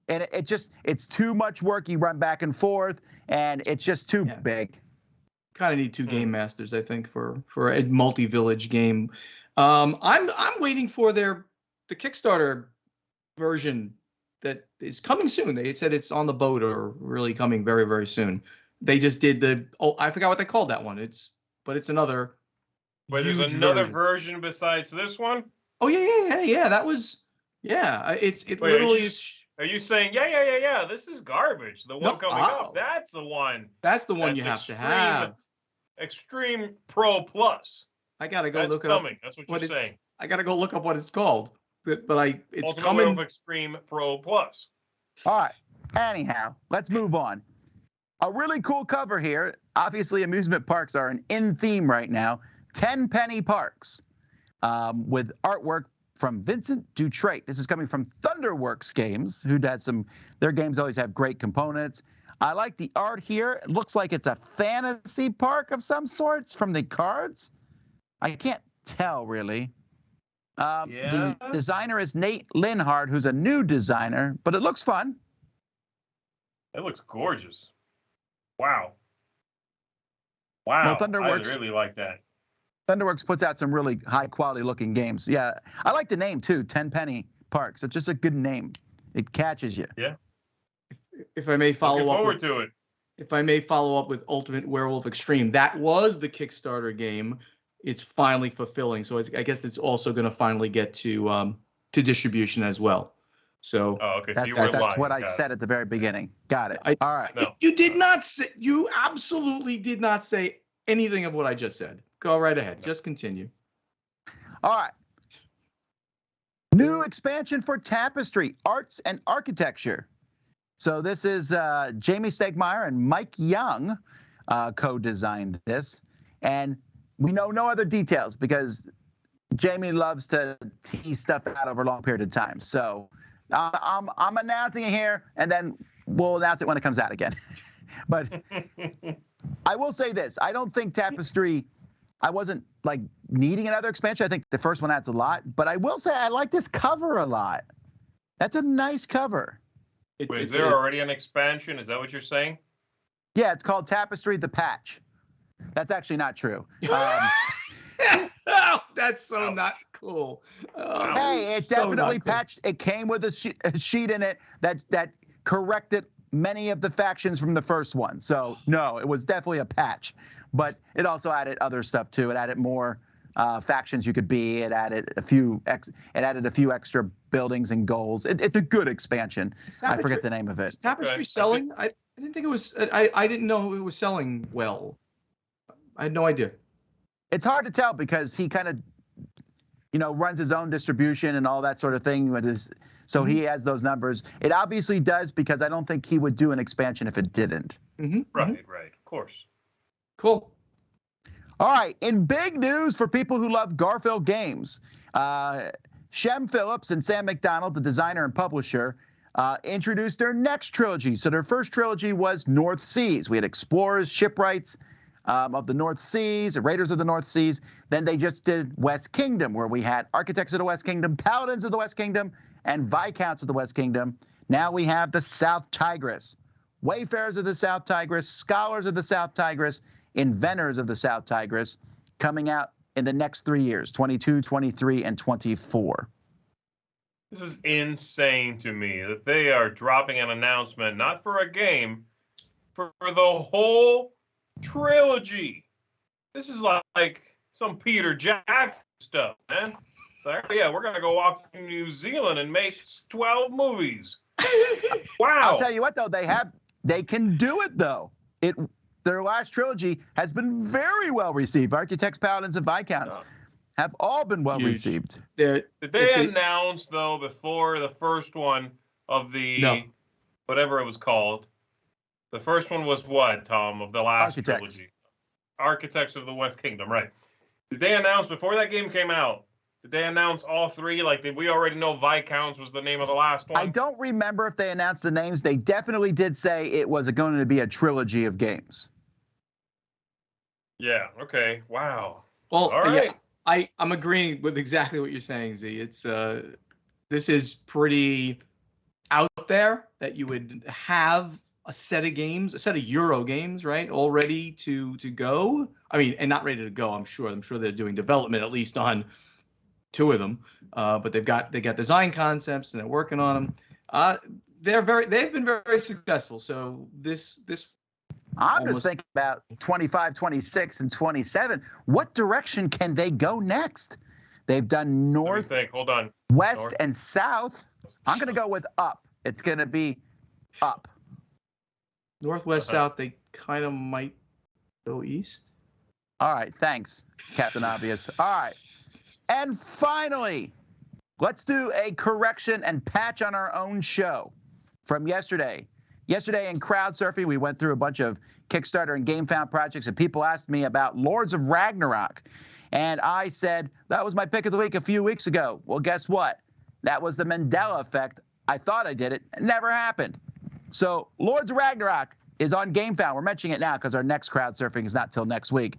S1: And it's too much work. You run back and forth, and it's just too big.
S3: Kind of need 2 game masters, I think, for a multi-village game. I'm waiting for the Kickstarter version that is coming soon. They said it's on the boat or really coming very, very soon. They just did I forgot what they called that one. It's another.
S2: Wait, there's another version besides this one?
S3: Oh yeah. That was literally is.
S2: Are you saying yeah? This is garbage. The one coming up. That's the one.
S3: That's the one you have to have.
S2: Extreme Pro Plus.
S3: I gotta go look it up.
S2: That's what you're saying.
S3: I gotta go look up what it's called. But it's
S2: Ultimate
S3: coming.
S2: Werewolf Extreme Pro Plus.
S1: All right. Anyhow, let's move on. A really cool cover here. Obviously, amusement parks are in theme right now. 10 penny parks with artwork from Vincent Dutrait. This is coming from Thunderworks Games, who does their games always have great components. I like the art here. It looks like it's a fantasy park of some sorts from the cards. I can't tell, really. The designer is Nate Linhart, who's a new designer, but it looks fun.
S2: It looks gorgeous. Wow. Wow.
S1: Well, Thunderworks,
S2: I really like that.
S1: Thunderworks puts out some really high-quality looking games. Yeah, I like the name, too, Tenpenny Parks. It's just a good name. It catches you.
S2: Yeah.
S3: If I may follow
S2: Looking
S3: up
S2: forward to it.
S3: If I may follow up with Ultimate Werewolf Extreme, that was the Kickstarter game. It's finally fulfilling, so I guess it's also going to finally get to distribution as well. So
S2: okay.
S1: That's what I said at the very beginning. Got it. All right.
S3: No. You did not say. You absolutely did not say anything of what I just said. Go right ahead. Just continue.
S1: All right. New expansion for Tapestry, Arts and Architecture. So this is Jamie Stegmaier and Mike Young co-designed this. And we know no other details because Jamie loves to tease stuff out over a long period of time. So I'm announcing it here, and then we'll announce it when it comes out again. But I will say this. I don't think Tapestry, I wasn't like needing another expansion. I think the first one adds a lot. But I will say I like this cover a lot. That's a nice cover.
S2: Wait, is there already an expansion? Is that what you're saying?
S1: Yeah, it's called Tapestry the Patch. That's actually not true.
S3: Oh, that's so not cool. Oh,
S1: hey, it definitely patched. It came with a sheet in it that corrected many of the factions from the first one. So no, it was definitely a patch. But it also added other stuff too. It added more factions you could be. It added a few extra buildings and goals. It's a good expansion. I forget the name of it.
S3: Is Tapestry selling? I didn't think it was. I didn't know it was selling well. I had no idea.
S1: It's hard to tell because he kind of, runs his own distribution and all that sort of thing with his. So he has those numbers. It obviously does because I don't think he would do an expansion if it didn't.
S2: Mm-hmm. Right, of course.
S3: Cool.
S1: All right, in big news for people who love Garfield games, Shem Phillips and Sam McDonald, the designer and publisher, introduced their next trilogy. So their first trilogy was North Seas. We had Explorers, Shipwrights of the North Seas, Raiders of the North Seas. Then they just did West Kingdom, where we had Architects of the West Kingdom, Paladins of the West Kingdom, and Viscounts of the West Kingdom. Now we have the South Tigris, Wayfarers of the South Tigris, Scholars of the South Tigris, Inventors of the South Tigris, coming out in the next 3 years, 22, 23, and 24.
S2: This is insane to me that they are dropping an announcement, not for a game, for the whole trilogy. This is like some Peter Jackson stuff, man. It's like, yeah, we're going to go off to New Zealand and make 12 movies. Wow.
S1: I'll tell you what, though, they can do it, though. Their last trilogy has been very well received. Architects, Paladins, and Viscounts have all been well received.
S2: Did they announce, though, before the first one of the whatever it was called? The first one was what, Tom, of the last trilogy? Architects of the West Kingdom, right. Did they announce, before that game came out, did they announce all three? Like, did we already know Viscounts was the name of the last one?
S1: I don't remember if they announced the names. They definitely did say it was going to be a trilogy of games.
S2: Yeah, okay. Wow.
S3: Well,
S2: all right.
S3: Yeah, I'm agreeing with exactly what you're saying, Z. It's this is pretty out there that you would have a set of games, a set of Euro games, right, all ready to go. I mean, and not ready to go, I'm sure. I'm sure they're doing development at least on 2 of them. But they got design concepts and they're working on them. They've been very successful. So this
S1: I'm just thinking about 25, 26, and 27. What direction can they go next? They've done north,
S2: Hold on.
S1: west,
S2: North.
S1: and south. I'm going to go with up. It's going to be up.
S3: Northwest, south, they kind of might go east.
S1: All right, thanks, Captain Obvious. All right, and finally, let's do a correction and patch on our own show from yesterday. Yesterday in crowd surfing, we went through a bunch of Kickstarter and GameFound projects, and people asked me about Lords of Ragnarok. And I said, that was my pick of the week a few weeks ago. Well, guess what? That was the Mandela effect. I thought I did it. It never happened. So Lords of Ragnarok is on GameFound. We're mentioning it now because our next crowd surfing is not till next week.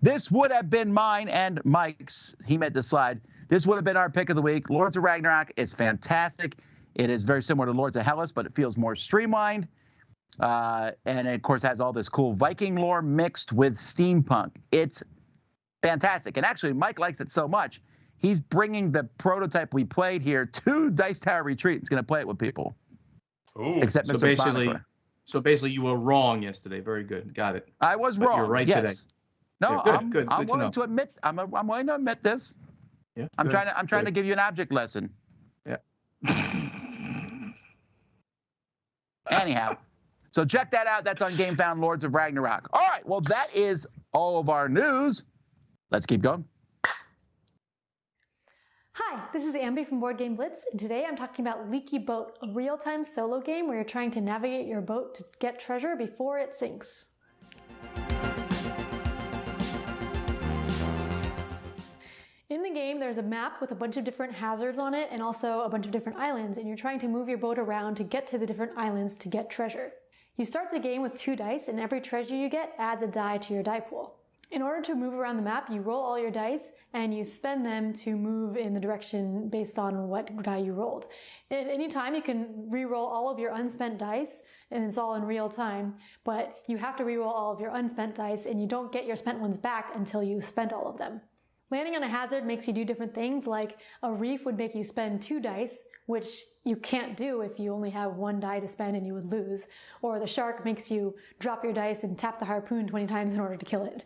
S1: This would have been mine and Mike's. He made the slide. This would have been our pick of the week. Lords of Ragnarok is fantastic. It is very similar to Lords of Hellas, but it feels more streamlined. And it, of course, has all this cool Viking lore mixed with steampunk. It's fantastic. And actually, Mike likes it so much, he's bringing the prototype we played here to Dice Tower Retreat. He's going to play it with people.
S2: Ooh.
S1: Except Mr. Bonicler.
S3: So basically, you were wrong yesterday. Very good. Got it.
S1: I was
S3: But
S1: wrong.
S3: you're right
S1: yes.
S3: today.
S1: No,
S3: Yeah,
S1: I'm willing to admit. I'm willing to admit this.
S3: Yeah.
S1: I'm
S3: good,
S1: trying to
S3: good.
S1: give you an object lesson.
S3: Yeah.
S1: Anyhow, so check that out. That's on GameFound, Lords of Ragnarok. All right. Well, that is all of our news. Let's keep going.
S10: Hi, this is Ambie from Boardgame Blitz, and today I'm talking about Leaky Boat, a real-time solo game where you're trying to navigate your boat to get treasure before it sinks. In the game, there's a map with a bunch of different hazards on it and also a bunch of different islands, and you're trying to move your boat around to get to the different islands to get treasure. You start the game with 2 dice, and every treasure you get adds a die to your die pool. In order to move around the map, you roll all your dice and you spend them to move in the direction based on what die you rolled. At any time, you can re-roll all of your unspent dice, and it's all in real time, but you have to re-roll all of your unspent dice, and you don't get your spent ones back until you've spent all of them. Landing on a hazard makes you do different things, like a reef would make you spend 2 dice, which you can't do if you only have 1 die to spend and you would lose. Or the shark makes you drop your dice and tap the harpoon 20 times in order to kill it.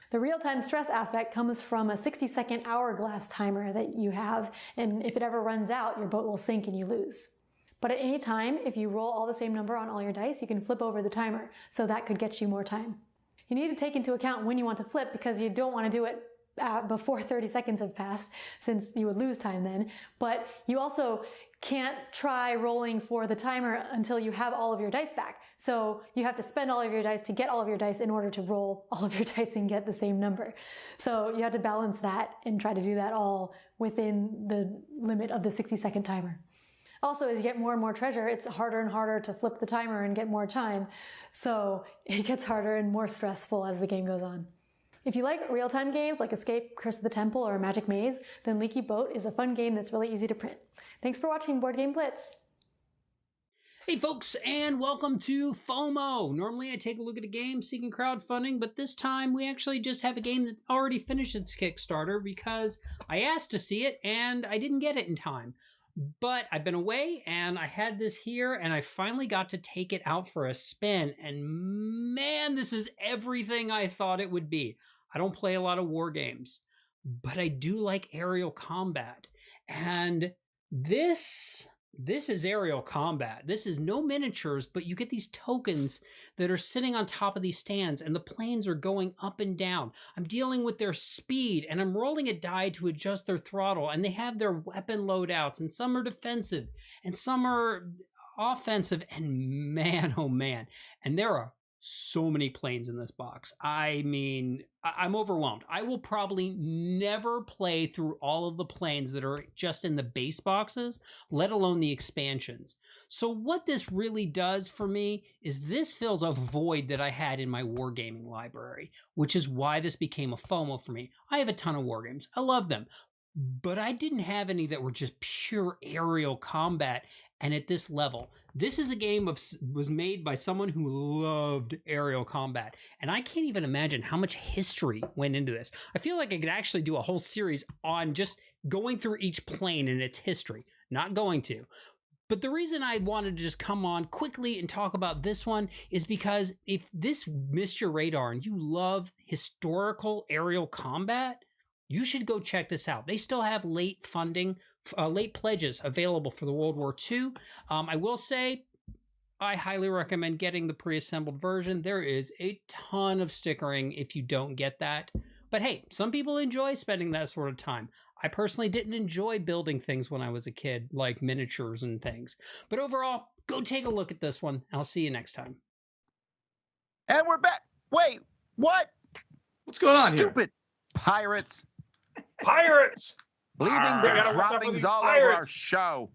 S10: The real-time stress aspect comes from a 60-second hourglass timer that you have, and if it ever runs out, your boat will sink and you lose. But at any time, if you roll all the same number on all your dice, you can flip over the timer, so that could get you more time. You need to take into account when you want to flip because you don't want to do it before 30 seconds have passed, since you would lose time then, but you also can't try rolling for the timer until you have all of your dice back. So you have to spend all of your dice to get all of your dice in order to roll all of your dice and get the same number. So you have to balance that and try to do that all within the limit of the 60-second timer. Also, as you get more and more treasure, it's harder and harder to flip the timer and get more time. So it gets harder and more stressful as the game goes on. If you like real-time games like Escape, Curse of the Temple, or Magic Maze, then Leaky Boat is a fun game that's really easy to print. Thanks for watching Board Game Blitz.
S11: Hey folks, and welcome to FOMO. Normally I take a look at a game seeking crowdfunding, but this time we actually just have a game that already finished its Kickstarter because I asked to see it and I didn't get it in time. But I've been away and I had this here and I finally got to take it out for a spin, and man, this is everything I thought it would be. I don't play a lot of war games, but I do like aerial combat. And this is aerial combat. This is no miniatures, but you get these tokens that are sitting on top of these stands and the planes are going up and down. I'm dealing with their speed and I'm rolling a die to adjust their throttle, and they have their weapon loadouts, and some are defensive and some are offensive, and man, oh man. And there are so many planes in this box. I mean, I'm overwhelmed. I will probably never play through all of the planes that are just in the base boxes, let alone the expansions. So what this really does for me is this fills a void that I had in my wargaming library, which is why this became a FOMO for me. I have a ton of wargames. I love them. But I didn't have any that were just pure aerial combat. And at this level, this is a game was made by someone who loved aerial combat. And I can't even imagine how much history went into this. I feel like I could actually do a whole series on just going through each plane and its history. Not going to. But the reason I wanted to just come on quickly and talk about this one is because if this missed your radar and you love historical aerial combat, you should go check this out. They still have late pledges available for the World War II. I will say, I highly recommend getting the pre-assembled version. There is a ton of stickering if you don't get that. But hey, some people enjoy spending that sort of time. I personally didn't enjoy building things when I was a kid, like miniatures and things. But overall, go take a look at this one. I'll see you next time.
S1: And we're back. Wait, what?
S3: What's going on here?
S1: Stupid pirates.
S2: Pirates.
S1: Leaving
S2: We
S1: their
S2: gotta watch out for
S1: droppings
S2: these
S1: all over our
S2: Pirates.
S1: show.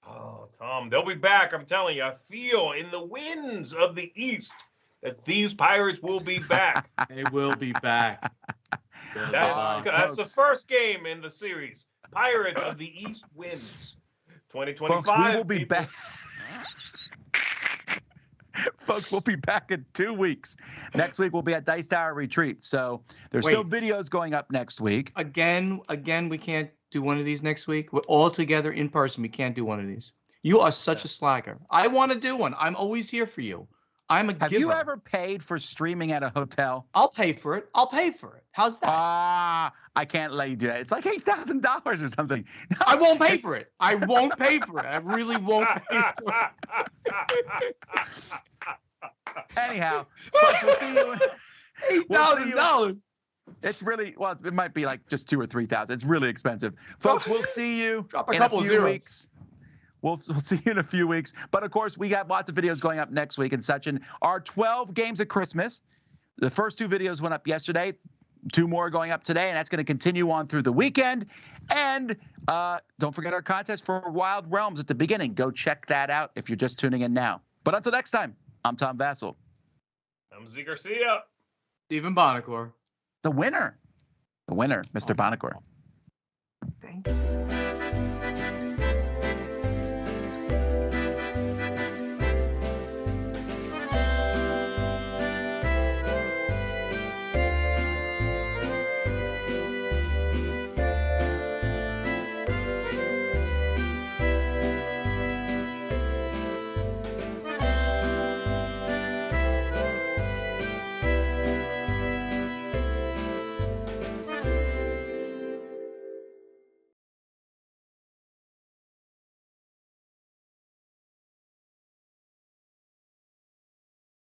S2: Oh, Tom, they'll be back. I'm telling you. I feel in the winds of the East that these Pirates will be back.
S3: They will be back.
S2: That's the first game in the series. Pirates of the East wins. 2025.
S1: Folks, we will be
S2: people.
S1: back. Folks, we'll be back in 2 weeks. Next week, we'll be at Dice Tower Retreat. So there's still videos going up next week.
S3: Again, we can't do one of these next week. We're all together in person. We can't do one of these. You are such a slacker. I want to do one. I'm always here for you. I'm a giver.
S1: Have you ever paid for streaming at a hotel?
S3: I'll pay for it. How's that?
S1: I can't let you do that. It's like $8,000 or something. No.
S3: I won't pay for it. I won't pay for it. I really won't pay for it.
S1: Anyhow, folks, we'll see you.
S3: $8,000.
S1: It's really, well, it might be like just $2,000 or $3,000. It's really expensive. Folks, we'll see you
S3: Drop a couple
S1: in a
S3: of
S1: few
S3: zeros.
S1: weeks. We'll see you in a few weeks. But, of course, we got lots of videos going up next week and such. And our 12 games of Christmas, the first 2 videos went up yesterday. 2 more going up today, and that's going to continue on through the weekend. And don't forget our contest for Wild Realms at the beginning. Go check that out if you're just tuning in now. But until next time, I'm Tom Vassell.
S2: I'm Z Garcia.
S3: Stephen Bonacore.
S1: The winner, Mr. Bonacore.
S3: Thank you.